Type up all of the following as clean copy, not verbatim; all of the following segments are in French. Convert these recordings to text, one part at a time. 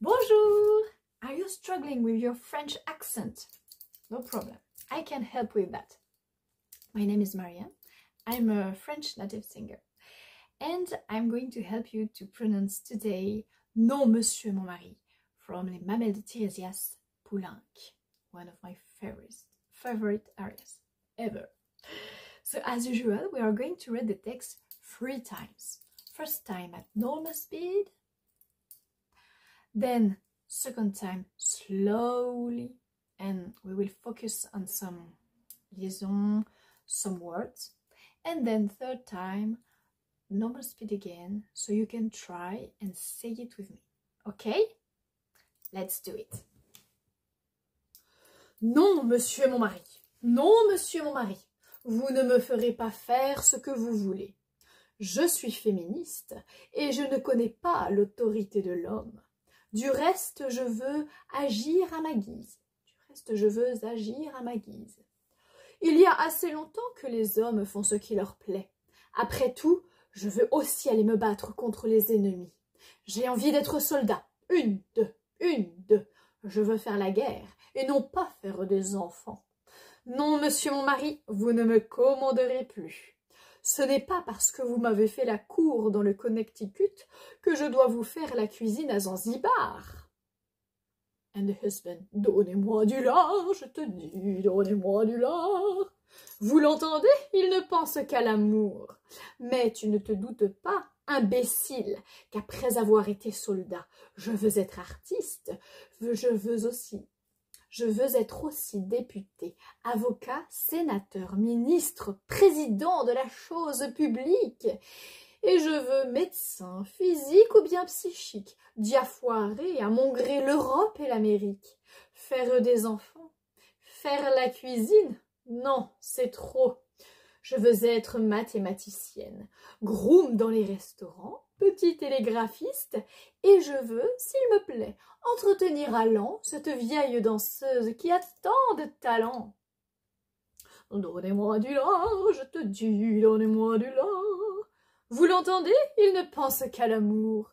Bonjour! Are you struggling with your French accent? No problem. I can help with that. My name is Marianne. I'm a French native singer. And I'm going to help you to pronounce today Non, Monsieur, mon mari from Les Mamelles de Tiresias, Poulenc. One of my favorite areas ever. So as usual, we are going to read the text 3 times. First time at normal speed. Then second time slowly, and we will focus on some liaison, some words, and then third time normal speed again, so you can try and say it with me. Okay? Let's do it. Non, monsieur mon mari. Non, monsieur mon mari. Vous ne me ferez pas faire ce que vous voulez. Je suis féministe et je ne connais pas l'autorité de l'homme. Du reste, je veux agir à ma guise. Il y a assez longtemps que les hommes font ce qui leur plaît. Après tout, je veux aussi aller me battre contre les ennemis. J'ai envie d'être soldat. 1, 2, 1, 2. Je veux faire la guerre et non pas faire des enfants. Non, monsieur mon mari, vous ne me commanderez plus. Ce n'est pas parce que vous m'avez fait la cour dans le Connecticut que je dois vous faire la cuisine à Zanzibar. And the husband, donnez-moi du lard, je te dis, donnez-moi du lard. Vous l'entendez, il ne pense qu'à l'amour. Mais tu ne te doutes pas, imbécile, qu'après avoir été soldat, je veux être artiste, je veux être aussi député, avocat, sénateur, ministre, président de la chose publique. Et je veux médecin, physique ou bien psychique, diafoirer à mon gré l'Europe et l'Amérique. Faire des enfants, faire la cuisine, non, c'est trop. Je veux être mathématicienne, groom dans les restaurants, petit télégraphiste, et je veux, s'il me plaît, entretenir à l'an cette vieille danseuse qui a tant de talent. Donnez-moi du lard, je te dis, donnez-moi du lard. Vous l'entendez, il ne pense qu'à l'amour.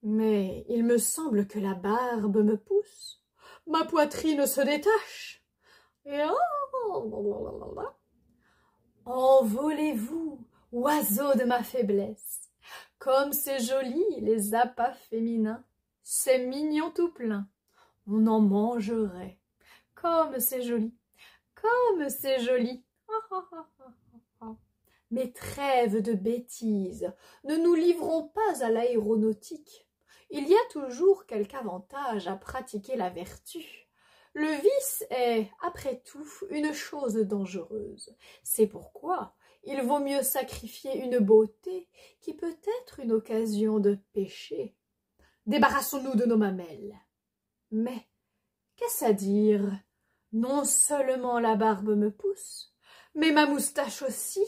Mais il me semble que la barbe me pousse, ma poitrine se détache. Et envolez-vous, oiseaux de ma faiblesse. Comme c'est joli, les appâts féminins. C'est mignon tout plein, on en mangerait. Comme c'est joli, comme c'est joli. Mais trêve de bêtises, ne nous livrons pas à l'aéronautique. Il y a toujours quelque avantage à pratiquer la vertu. Le vice est, après tout, une chose dangereuse. C'est pourquoi il vaut mieux sacrifier une beauté qui peut être une occasion de péché. Débarrassons-nous de nos mamelles. Mais, qu'est-ce à dire? Non seulement la barbe me pousse, mais ma moustache aussi.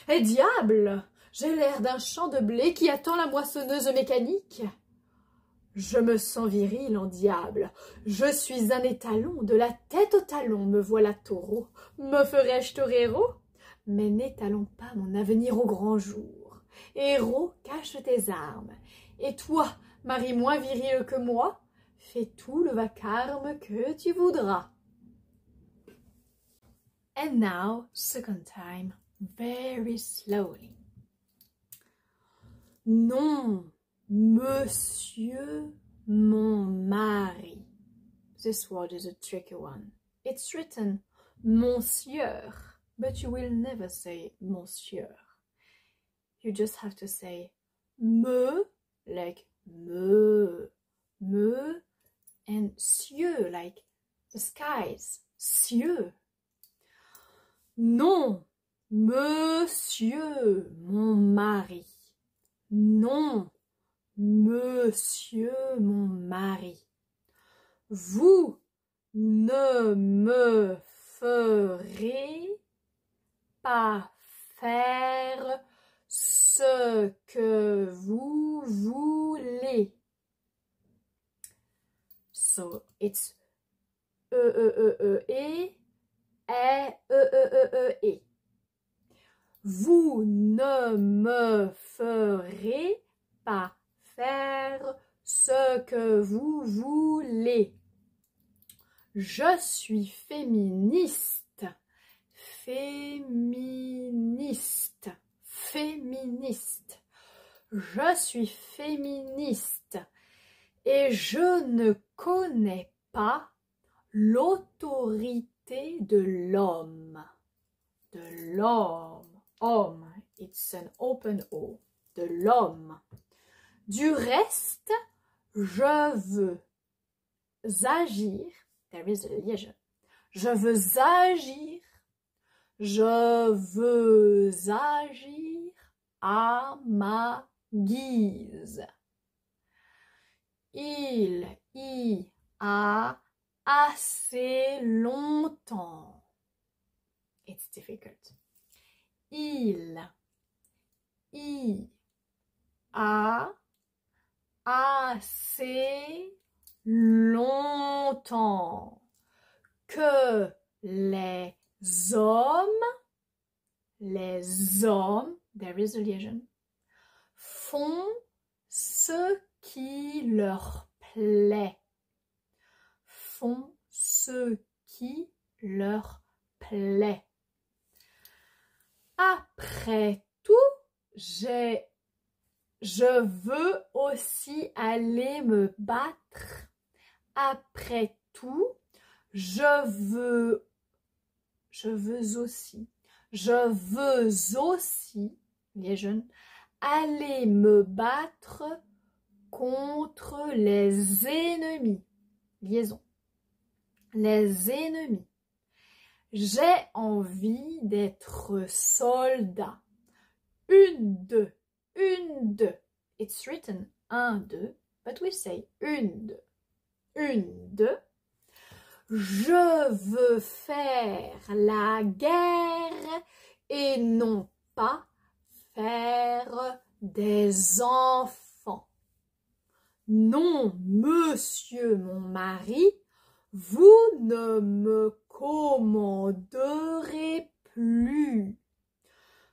Et diable, j'ai l'air d'un champ de blé qui attend la moissonneuse mécanique. Je me sens viril en diable. Je suis un étalon, de la tête au talon, me voilà taureau. Me ferais-je torero? Mais n'étalons pas mon avenir au grand jour. Héros, cache tes armes. Et toi, mari moins viril que moi, fais tout le vacarme que tu voudras. And now, second time, very slowly. Non, monsieur mon mari. This word is a tricky one. It's written monsieur, but you will never say monsieur. You just have to say me, like me, and cieux, like the skies, cieux. Non, monsieur mon mari. Non, monsieur mon mari. Vous ne me ferez pas faire ce que vous voulez. So it's et. Vous ne me ferez pas faire ce que vous voulez. Je suis féministe. Féministe. Féministe. Je suis féministe. Et je ne connais pas l'autorité de l'homme. De l'homme. Homme. It's an open O. De l'homme. Du reste, je veux agir. There is a liaison. Je veux agir. Je veux agir à ma guise. Il y a assez longtemps. It's difficult. Il y a assez longtemps que les hommes, there is a liaison, font ce qui leur plaît. Font ce qui leur plaît. Après tout, je veux aussi aller me battre. Après tout, je veux aussi, les jeunes, aller me battre contre les ennemis. Liaison. Les ennemis. J'ai envie d'être soldat. Une, deux. It's written 1, 2, but we say une, deux. Une, deux. Je veux faire la guerre et non pas faire des enfants. Non, monsieur mon mari, vous ne me commanderez plus.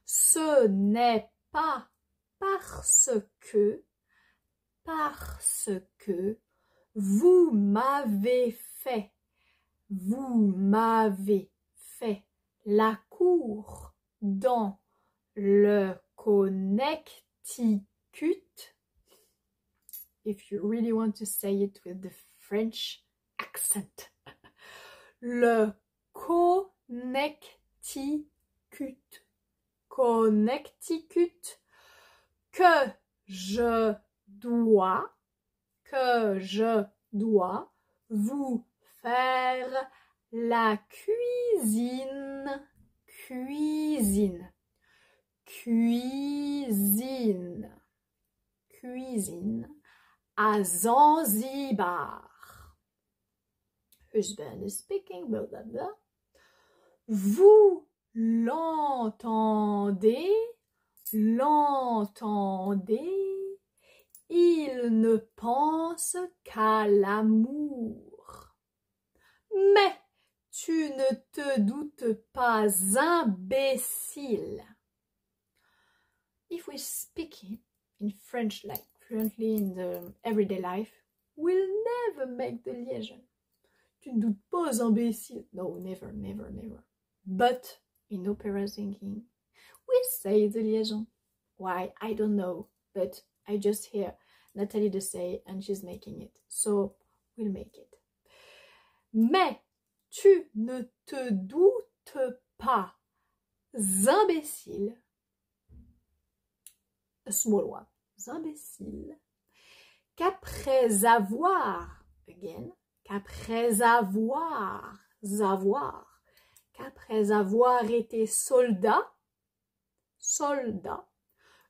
Ce n'est pas parce que vous m'avez fait la cour dans le Connecticut. If you really want to say it with the French accent. Le Connecticut. Que je dois vous faire la cuisine à Zanzibar. Husband is speaking, blah blah blah. Vous l'entendez? Il ne pense qu'à l'amour. Mais tu ne te doutes pas, imbécile. If we speak in French like fluently in the everyday life, we'll never make the liaison. Tu ne doutes pas, imbécile. No, never. But in opera singing, we say the liaison. Why? I don't know, but I just hear Nathalie de say and she's making it. So we'll make it. Mais tu ne te doutes pas, imbécile, a small one, imbécile, qu'après avoir été soldat,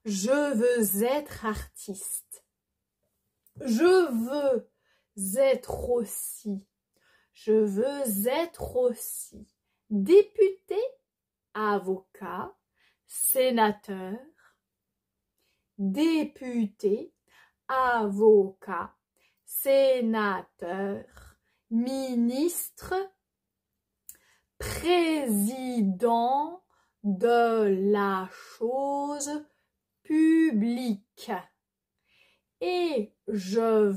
je veux être artiste. Je veux être aussi député, avocat, sénateur, député, avocat, sénateur, ministre, président de la chose publique Et je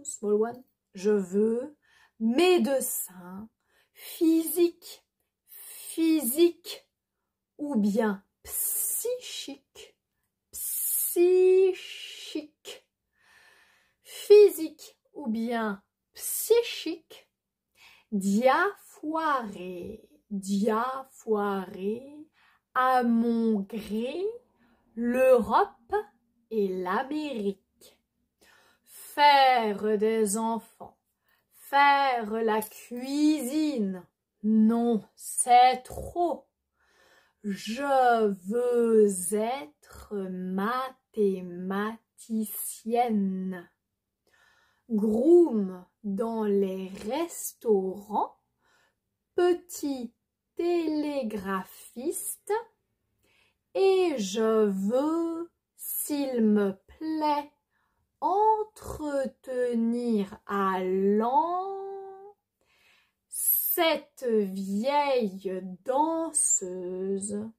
small one, je veux médecin physique, ou bien psychique, physique ou bien psychique, diafoiré, à mon gré, l'Europe et l'Amérique. Faire des enfants, faire la cuisine, non, c'est trop. Je veux être mathématicienne. Groom dans les restaurants, petit télégraphiste, et je veux, s'il me plaît, entretenir à l'an cette vieille danseuse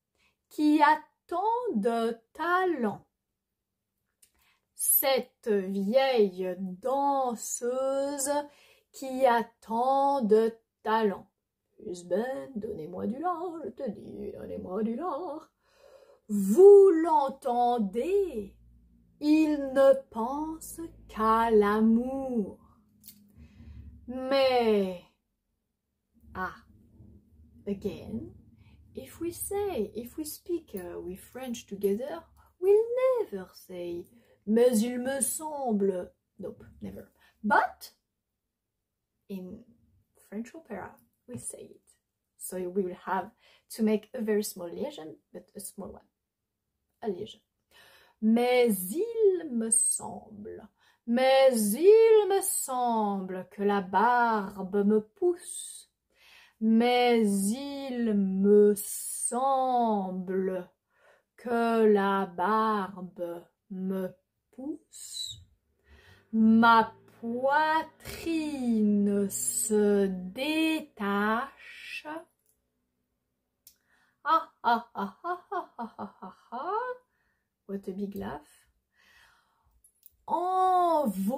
qui a tant de talent. Cette vieille danseuse qui a tant de talent. Husband, donnez-moi du lard, je te dis, donnez-moi du lard. Vous l'entendez? Il ne pense qu'à l'amour. Mais, again, if we speak with French together, we'll never say, mais il me semble. Nope, never. But, in French opera, we say it. So we will have to make a very small liaison, but a small one. A liaison. Mais il me semble que la barbe me pousse. Mais il me semble que la barbe me pousse. Ma poitrine se détache. What a big laugh. Envolez-vous,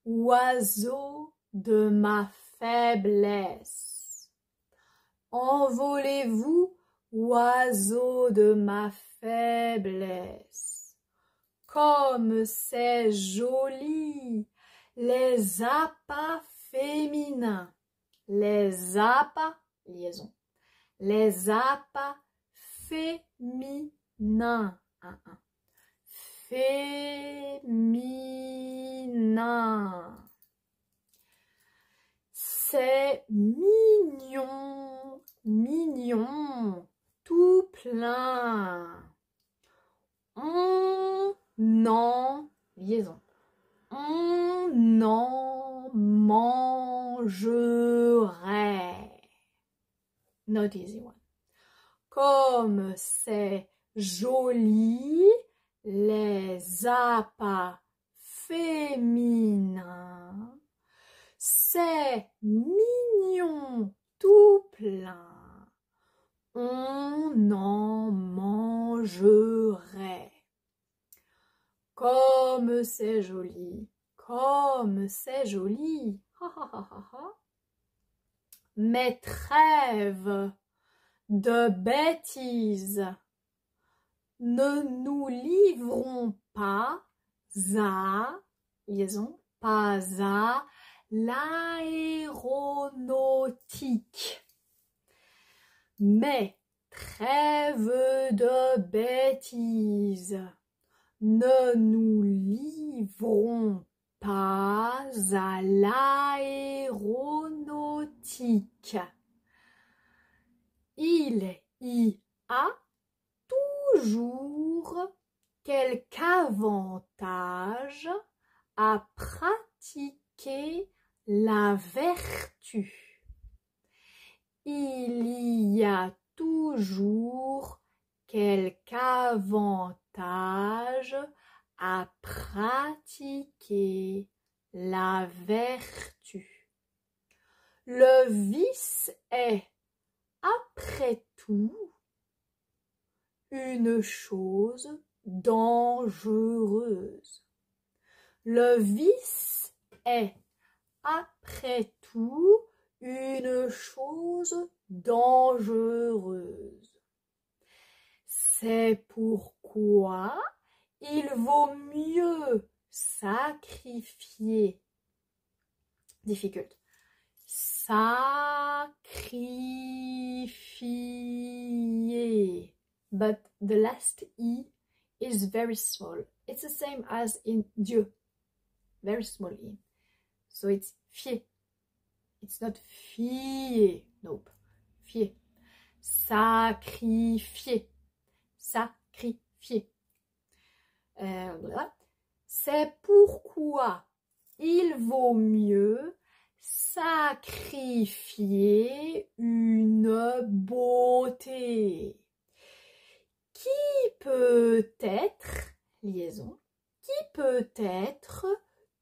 oiseau de ma faiblesse. Envolez-vous, oiseau de ma faiblesse. Comme c'est joli, les appâts féminins. Les appâts, liaison. Les appâts féminins. Féminin. C'est mignon, tout plein. On en, liaison. On en mangerait. Not easy one. Comme c'est joli, les appâts féminins, c'est mignon tout plein, on en mangerait. Comme c'est joli, mais trêve de bêtises, ne nous livrons pas à, liaison, pas à l'aéronautique. Mais trêve de bêtises, ne nous livrons pas à l'aéronautique. Il y a toujours quelque avantage à pratiquer la vertu. Il y a toujours quelque avantage à pratiquer la vertu. Le vice est, après tout, une chose dangereuse. Le vice est, après tout, une chose dangereuse. C'est pourquoi il vaut mieux sacrifier. Difficult. Sacrifier. But the last E is very small. It's the same as in Dieu. Very small E. So it's fier. It's not fier. Nope. Fier. Sacrifier. Sacrifier. Voilà. C'est pourquoi il vaut mieux sacrifier une beauté qui peut être, liaison, qui peut être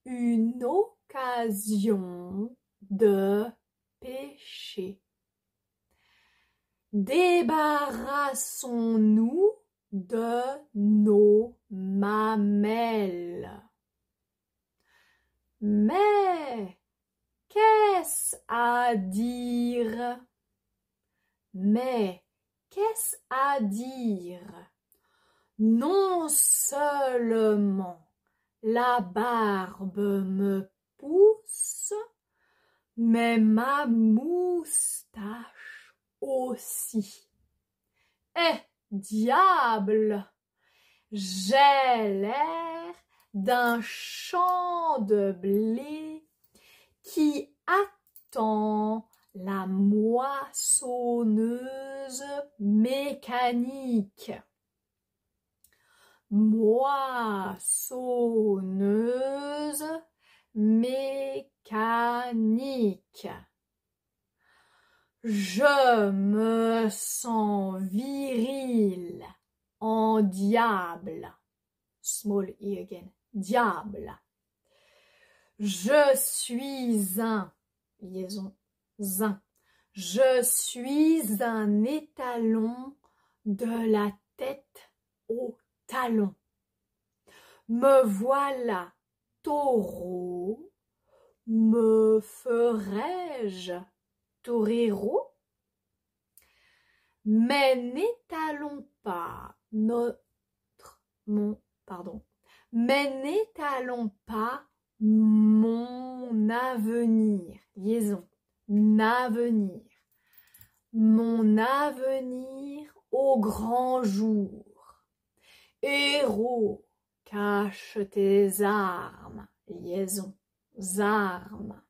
une occasion de péché. Débarrassons-nous de nos mamelles. Mais qu'est-ce à dire? Mais qu'est-ce à dire? Non seulement la barbe me pousse, mais ma moustache aussi. Eh, diable! J'ai l'air d'un champ de blé qui attend la moissonneuse mécanique. Moissonneuse mécanique. Je me sens viril en diable. Small E again. Diable. Je suis un, liaison, zin. Je suis un étalon de la tête au talon. Me voilà taureau, me ferai-je torero? Mais n'étalons pas mais n'étalons pas mon avenir, liaison, avenir, mon avenir au grand jour. Héros, cache tes armes, liaison, armes.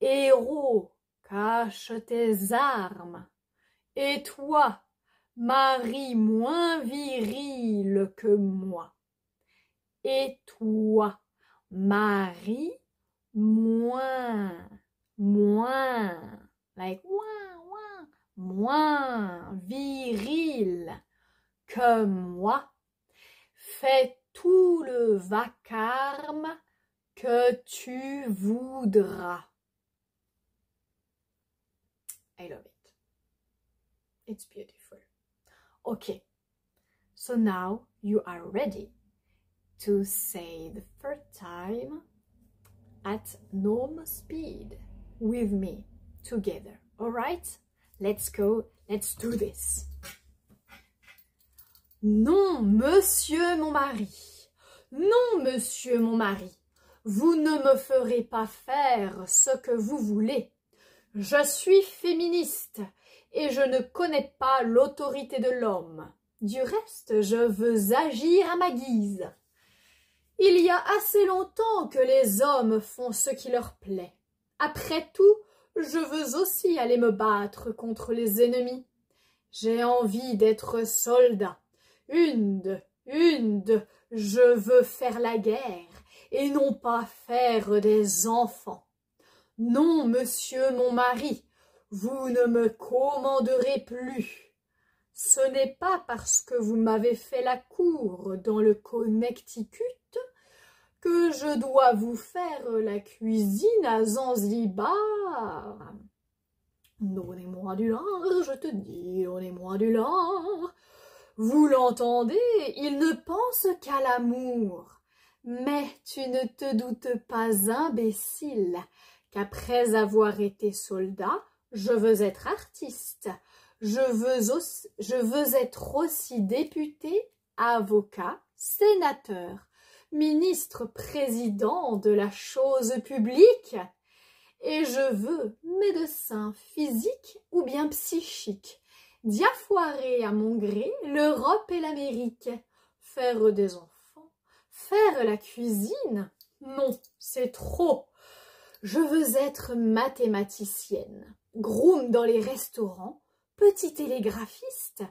Héros, cache tes armes. Et toi, mari moins viril que moi. Et toi, mari moins, like moins viril que moi, fais tout le vacarme que tu voudras. I love it. It's beautiful. Okay, so now you are ready to say the third time at normal speed with me together. All right? Let's go. Let's do this. Non, monsieur mon mari. Non, monsieur mon mari. Vous ne me ferez pas faire ce que vous voulez. Je suis féministe et je ne connais pas l'autorité de l'homme. Du reste, je veux agir à ma guise. Il y a assez longtemps que les hommes font ce qui leur plaît. Après tout, je veux aussi aller me battre contre les ennemis. J'ai envie d'être soldat. Je veux faire la guerre et non pas faire des enfants. Non, monsieur mon mari, vous ne me commanderez plus. Ce n'est pas parce que vous m'avez fait la cour dans le Connecticut que je dois vous faire la cuisine à Zanzibar. Donnez-moi du lard, je te dis, donnez-moi du lard. Vous l'entendez, il ne pense qu'à l'amour. Mais tu ne te doutes pas, imbécile, qu'après avoir été soldat, je veux être artiste. Je veux être aussi député, avocat, sénateur, ministre, président de la chose publique. Et je veux médecin physique ou bien psychique, diafoirer à mon gré l'Europe et l'Amérique, faire des enfants, faire la cuisine. Non, c'est trop. Je veux être mathématicienne, groom dans les restaurants, petit télégraphiste,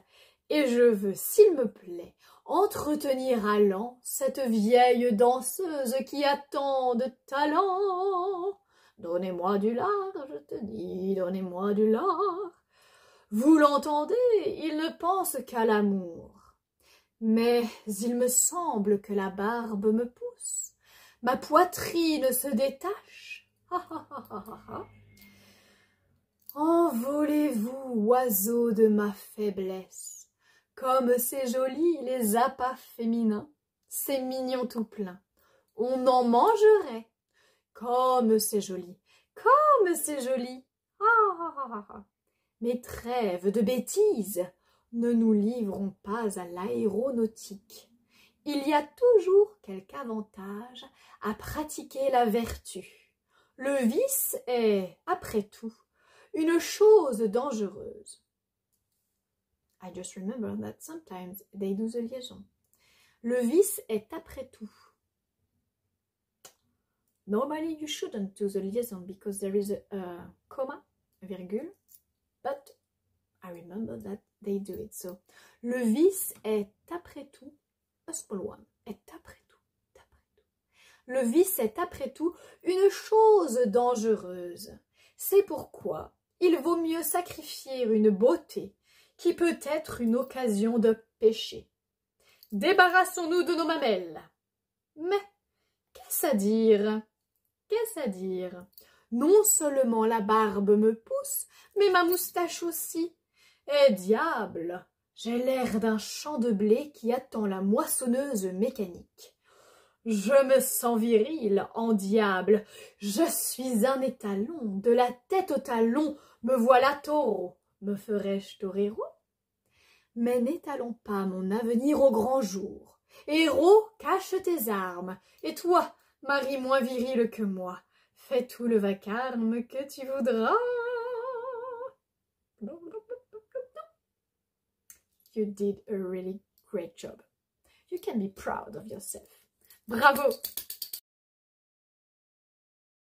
et je veux, s'il me plaît, entretenir à l'an cette vieille danseuse qui a tant de talent. Donnez-moi du lard, je te dis, donnez-moi du lard. Vous l'entendez, il ne pense qu'à l'amour. Mais il me semble que la barbe me pousse, ma poitrine se détache. Envolez-vous, oiseaux de ma faiblesse, comme c'est joli les appâts féminins, c'est mignon tout plein, on en mangerait. Comme c'est joli, comme c'est joli. Mais trêve de bêtises, ne nous livrons pas à l'aéronautique. Il y a toujours quelque avantage à pratiquer la vertu. Le vice est, après tout, une chose dangereuse. I just remember that sometimes they do the liaison. Le vice est après tout. Normally you shouldn't do the liaison because there is a comma, a virgule, but I remember that they do it. So, le vice est après tout, a small one, est après tout. Le vice est après tout une chose dangereuse. C'est pourquoi il vaut mieux sacrifier une beauté qui peut être une occasion de péché. Débarrassons-nous de nos mamelles. Mais, qu'est-ce à dire? Qu'est-ce à dire? Non seulement la barbe me pousse, mais ma moustache aussi. Eh diable, j'ai l'air d'un champ de blé qui attend la moissonneuse mécanique. Je me sens viril, en diable. Je suis un étalon, de la tête au talon, me voilà taureau. Me ferais-je torero? Mais n'étalons pas mon avenir au grand jour. Héros, cache tes armes, et toi, mari moins viril que moi, fais tout le vacarme que tu voudras. You did a really great job. You can be proud of yourself. Bravo!